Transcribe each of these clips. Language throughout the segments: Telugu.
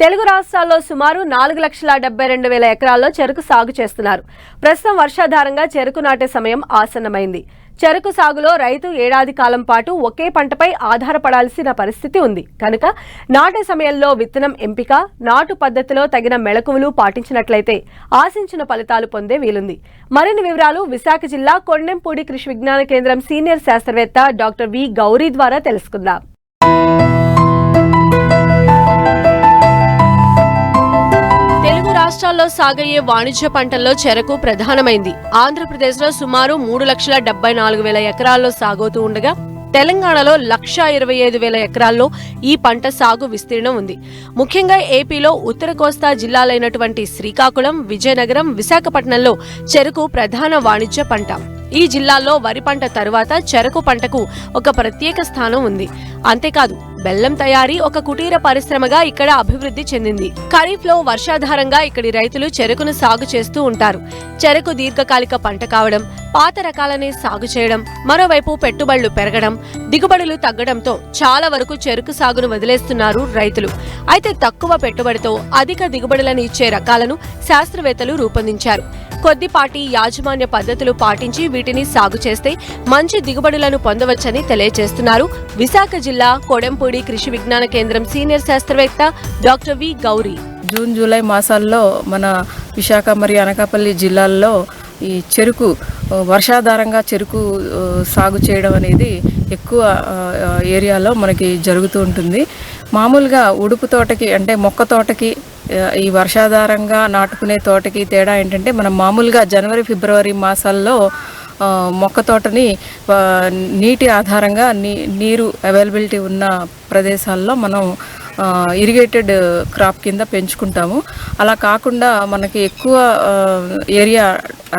తెలుగు రాష్ట్రాల్లో సుమారు 4,72,000 ఎకరాల్లో చెరకు సాగు చేస్తున్నారు. ప్రస్తుతం వర్షాధారంగా చెరకు నాటే సమయం ఆసన్నమైంది. చెరకు సాగులో రైతు ఏడాది కాలం పాటు ఒకే పంటపై ఆధారపడాల్సిన పరిస్థితి ఉంది. కనుక నాటే సమయంలో విత్తనం ఎంపిక, నాటు పద్ధతిలో తగిన మెళకువలు పాటించినట్లయితే ఆశించిన ఫలితాలు పొందే వీలుంది. మరిన్ని వివరాలు విశాఖ జిల్లా కొండెంపూడి కృషి విజ్ఞాన కేంద్రం సీనియర్ శాస్త్రవేత్త డాక్టర్ వి గౌరీ ద్వారా తెలుసుకుందాం. రాష్ట్రాల్లో సాగయ్యే వాణిజ్య పంటల్లో చెరకు ప్రధానమైంది. ఆంధ్రప్రదేశ్లో సుమారు 3,74,000 ఎకరాల్లో సాగవుతూ ఉండగా తెలంగాణలో 1,25,000 ఎకరాల్లో ఈ పంట సాగు విస్తీర్ణం ఉంది. ముఖ్యంగా ఏపీలో ఉత్తర కోస్తా జిల్లాలైనటువంటి శ్రీకాకుళం, విజయనగరం, విశాఖపట్నంలో చెరకు ప్రధాన వాణిజ్య పంట. ఈ జిల్లాల్లో వరి పంట తరువాత చెరకు పంటకు ఒక ప్రత్యేక స్థానం ఉంది. అంతేకాదు బెల్లం తయారీ ఒక కుటీర పరిశ్రమగా ఇక్కడ అభివృద్ధి చెందింది. ఖరీఫ్ లో వర్షాధారంగా ఇక్కడి రైతులు చెరుకును సాగు చేస్తూ ఉంటారు. చెరకు దీర్ఘకాలిక పంట కావడం, పాత రకాలనే సాగు చేయడం, మరోవైపు పెట్టుబడులు పెరగడం, దిగుబడులు తగ్గడంతో చాలా వరకు చెరకు సాగును వదిలేస్తున్నారు రైతులు. అయితే తక్కువ పెట్టుబడితో అధిక దిగుబడులను ఇచ్చే రకాలను శాస్త్రవేత్తలు రూపొందించారు. కొద్దిపాటి యాజమాన్య పద్ధతులు పాటించి వీటిని సాగు చేస్తే మంచి దిగుబడులను పొందవచ్చని తెలియజేస్తున్నారు విశాఖ జిల్లా కొండెంపూడి కృషి విజ్ఞాన కేంద్రం సీనియర్ శాస్త్రవేత్త doctor V Gauri. June July మాసాల్లో మన విశాఖ మరియు అనకాపల్లి జిల్లాల్లో ఈ చెరుకు వర్షాధారంగా చెరుకు సాగు చేయడం అనేది ఎక్కువ ఏరియాలో మనకి జరుగుతూ ఉంటుంది. మామూలుగా ఉడుపు తోటకి అంటే మొక్క తోటకి ఈ వర్షాధారంగా నాటుకునే తోటకి తేడా ఏంటంటే మనం మామూలుగా జనవరి ఫిబ్రవరి మాసాల్లో మొక్క తోటని నీటి ఆధారంగా నీరు అవైలబిలిటీ ఉన్న ప్రదేశాల్లో మనం ఇరిగేటెడ్ క్రాప్ కింద పెంచుకుంటాము. అలా కాకుండా మనకి ఎక్కువ ఏరియా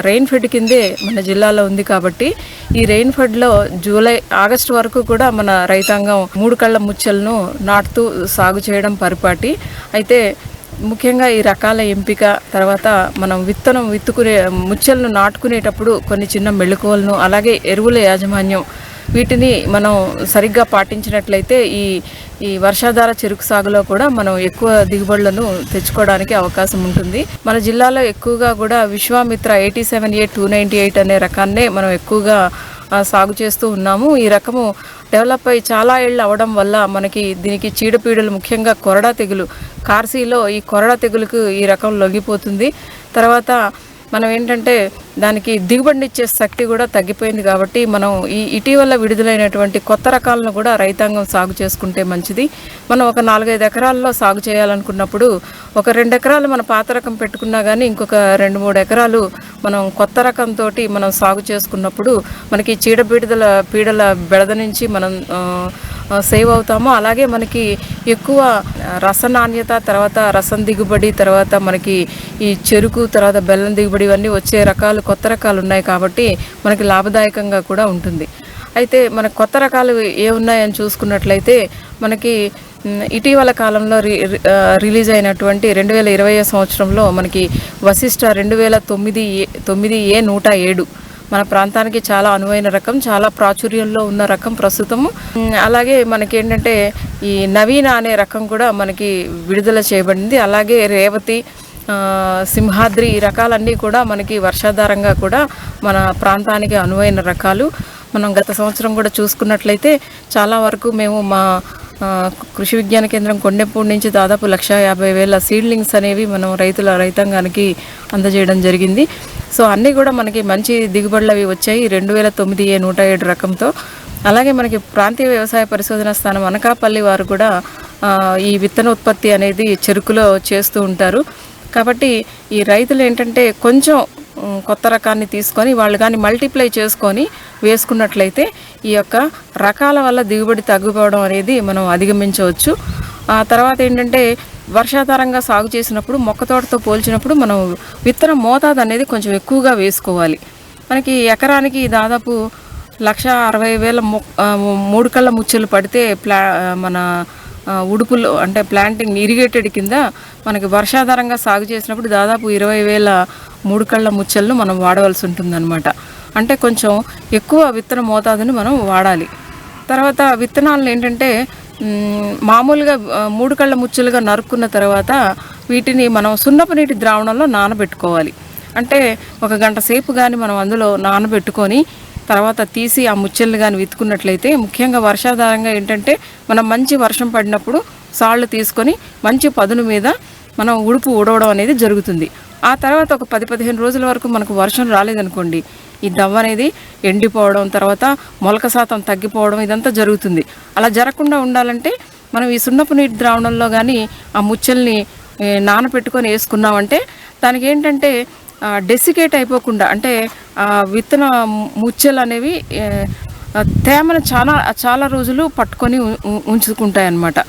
రెయిన్ ఫెడ్ కిందే మన జిల్లాలో ఉంది కాబట్టి ఈ రెయిన్ ఫెడ్లో ఆగస్టు వరకు కూడా మన రైతాంగం 3 కళ్ళ ముచ్చలను నాటుతూ సాగు చేయడం పరిపాటి. అయితే ముఖ్యంగా ఈ రకాల ఎంపిక తర్వాత మనం విత్తుకునే ముచ్చలను నాటుకునేటప్పుడు కొన్ని చిన్న మెళకువలను అలాగే ఎరువుల యాజమాన్యం వీటిని మనం సరిగ్గా పాటించినట్లయితే ఈ వర్షాధార చెరుకు సాగులో కూడా మనం ఎక్కువ దిగుబడులను తెచ్చుకోవడానికి అవకాశం ఉంటుంది. మన జిల్లాలో ఎక్కువగా కూడా విశ్వామిత్ర 87A298 అనే రకాన్నే మనం ఎక్కువగా సాగు చేస్తూ ఉన్నాము. ఈ రకము డెవలప్ అయ్యి చాలా ఏళ్ళు అవడం వల్ల మనకి దీనికి చీడపీడలు ముఖ్యంగా కొరడా తెగులు కార్సీలో ఈ కొరడా తెగులుకు ఈ రకం లొంగిపోతుంది. తర్వాత మనం ఏంటంటే దానికి దిగుబడినిచ్చే శక్తి కూడా తగ్గిపోయింది కాబట్టి మనం ఈ ఇటీవల విడుదలైనటువంటి కొత్త రకాలను కూడా రైతాంగం సాగు చేసుకుంటే మంచిది. మనం ఒక 4-5 ఎకరాల్లో సాగు చేయాలనుకున్నప్పుడు ఒక 2 ఎకరాలు మన పాత రకం పెట్టుకున్నా కానీ ఇంకొక 2-3 ఎకరాలు మనం కొత్త రకంతో మనం సాగు చేసుకున్నప్పుడు మనకి పీడల బెడద నుంచి మనం సేవ్ అవుతాము. అలాగే మనకి ఎక్కువ రస నాణ్యత, తర్వాత రసం దిగుబడి, తర్వాత మనకి ఈ చెరుకు, తర్వాత బెల్లం దిగుబడి ఇవన్నీ వచ్చే రకాలు కొత్త రకాలు ఉన్నాయి కాబట్టి మనకి లాభదాయకంగా కూడా ఉంటుంది. అయితే మన కొత్త రకాలు ఉన్నాయని చూసుకున్నట్లయితే మనకి ఇటీవల కాలంలో రిలీజ్ అయినటువంటి 2020 సంవత్సరంలో మనకి వశిష్ట 2009A107 మన ప్రాంతానికి చాలా అనువైన రకం, చాలా ప్రాచుర్యంలో ఉన్న రకం ప్రస్తుతము. అలాగే మనకి ఏంటంటే ఈ నవీన అనే రకం కూడా మనకి విడుదల చేయబడింది. అలాగే రేవతి, సింహాద్రి ఈ రకాలన్నీ కూడా మనకి వర్షాధారంగా కూడా మన ప్రాంతానికి అనువైన రకాలు. మనం గత సంవత్సరం కూడా చూసుకున్నట్లయితే చాలా వరకు మేము మా కృషి విజ్ఞాన కేంద్రం కొండెంపూడి నుంచి దాదాపు 1,50,000 సీడ్లింగ్స్ అనేవి మనం రైతాంగానికి అందజేయడం జరిగింది. సో అన్నీ కూడా మనకి మంచి దిగుబడులు అవి వచ్చాయి 2009A107 రకంతో. అలాగే మనకి ప్రాంతీయ వ్యవసాయ పరిశోధన స్థానం అనకాపల్లి వారు కూడా ఈ విత్తన ఉత్పత్తి అనేది చెరుకులో చేస్తూ ఉంటారు. కాబట్టి ఈ రైతులు ఏంటంటే కొంచెం కొత్త రకాన్ని తీసుకొని వాళ్ళు కానీ మల్టిప్లై చేసుకొని వేసుకున్నట్లయితే ఈ యొక్క రకాల వల్ల దిగుబడి తగ్గిపోవడం అనేది మనం అధిగమించవచ్చు. ఆ తర్వాత ఏంటంటే వర్షాధారంగా సాగు చేసినప్పుడు మొక్క తోటతో పోల్చినప్పుడు మనం విత్తన మోతాదు అనేది కొంచెం ఎక్కువగా వేసుకోవాలి. మనకి ఎకరానికి దాదాపు 1,60,000 3 కళ్ళ ముచ్చలు పడితే మన ఉడుపులు అంటే ప్లాంటింగ్ ఇరిగేటెడ్ కింద మనకి వర్షాధారంగా సాగు చేసినప్పుడు దాదాపు 20,000 3 కళ్ళ ముచ్చలను మనం వాడవలసి ఉంటుందన్నమాట. అంటే కొంచెం ఎక్కువ విత్తన మోతాదుని మనం వాడాలి. తర్వాత విత్తనాలను ఏంటంటే మామూలుగా 3 కళ్ళ ముచ్చులుగా నరుక్కున్న తర్వాత వీటిని మనం సున్నపు నీటి ద్రావణంలో నానబెట్టుకోవాలి. అంటే 1 గంట సేపు కానీ మనం అందులో నానబెట్టుకొని తర్వాత తీసి ఆ ముచ్చెల్ని కానీ విత్తుకున్నట్లయితే, ముఖ్యంగా వర్షాధారంగా ఏంటంటే మనం మంచి వర్షం పడినప్పుడు సాళ్ళు తీసుకొని మంచి పదును మీద మనం ఉడుపు ఊడవడం అనేది జరుగుతుంది. ఆ తర్వాత ఒక 10-15 రోజుల వరకు మనకు వర్షం రాలేదనుకోండి, ఈ దవ్వ అనేది ఎండిపోవడం, తర్వాత మొలక శాతం తగ్గిపోవడం ఇదంతా జరుగుతుంది. అలా జరగకుండా ఉండాలంటే మనం ఈ సున్నపు నీటి ద్రావణంలో కానీ ఆ ముచ్చెల్ని నానపెట్టుకొని వేసుకున్నామంటే దానికి ఏంటంటే డెసికేట్ అయిపోకుండా, అంటే విత్తన ముచ్చెలు అనేవి తేమను చాలా రోజులు పట్టుకొని ఉంచుకుంటాయి అన్నమాట.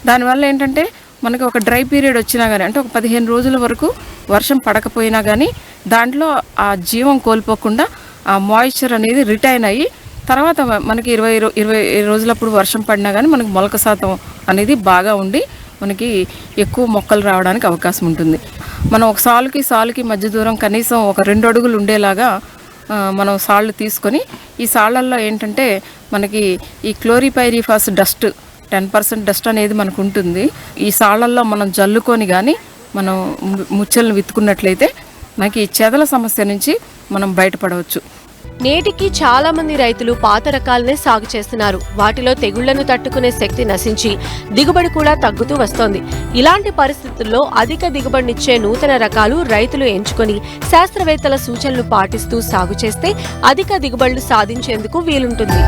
దానివల్ల ఏంటంటే మనకి ఒక డ్రై పీరియడ్ వచ్చినా కానీ, అంటే ఒక 15 రోజుల వరకు వర్షం పడకపోయినా కానీ దాంట్లో ఆ జీవం కోల్పోకుండా ఆ మాయిశ్చర్ అనేది రిటైన్ అయ్యి తర్వాత మనకి 20 రోజులప్పుడు వర్షం పడినా కానీ మనకి మొలక శాతం అనేది బాగా ఉండి మనకి ఎక్కువ మొక్కలు రావడానికి అవకాశం ఉంటుంది. మనం ఒక సాలుకి మధ్య దూరం కనీసం ఒక 2 అడుగులు ఉండేలాగా మనం సాళ్ళు తీసుకొని, ఈ సాళ్ళల్లో ఏంటంటే మనకి ఈ క్లోరిపైరిఫాస్ డస్ట్ 10% డస్ట్ అనేది మనకు ఉంటుంది. ఈ సాళ్ళల్లో మనం జల్లుకొని కానీ మనం ముచ్చెలను విత్తుకున్నట్లయితే మనకి ఈ చెదల సమస్య నుంచి మనం బయటపడవచ్చు. నేటికి చాలా మంది రైతులు పాత రకాలనే సాగు చేస్తున్నారు. వాటిలో తెగుళ్లను తట్టుకునే శక్తి నశించి దిగుబడి కూడా తగ్గుతూ వస్తోంది. ఇలాంటి పరిస్థితుల్లో అధిక దిగుబడినిచ్చే నూతన రకాలు రైతులు ఎంచుకొని శాస్త్రవేత్తల సూచనలు పాటిస్తూ సాగు చేస్తే అధిక దిగుబడులు సాధించేందుకు వీలుంటుంది.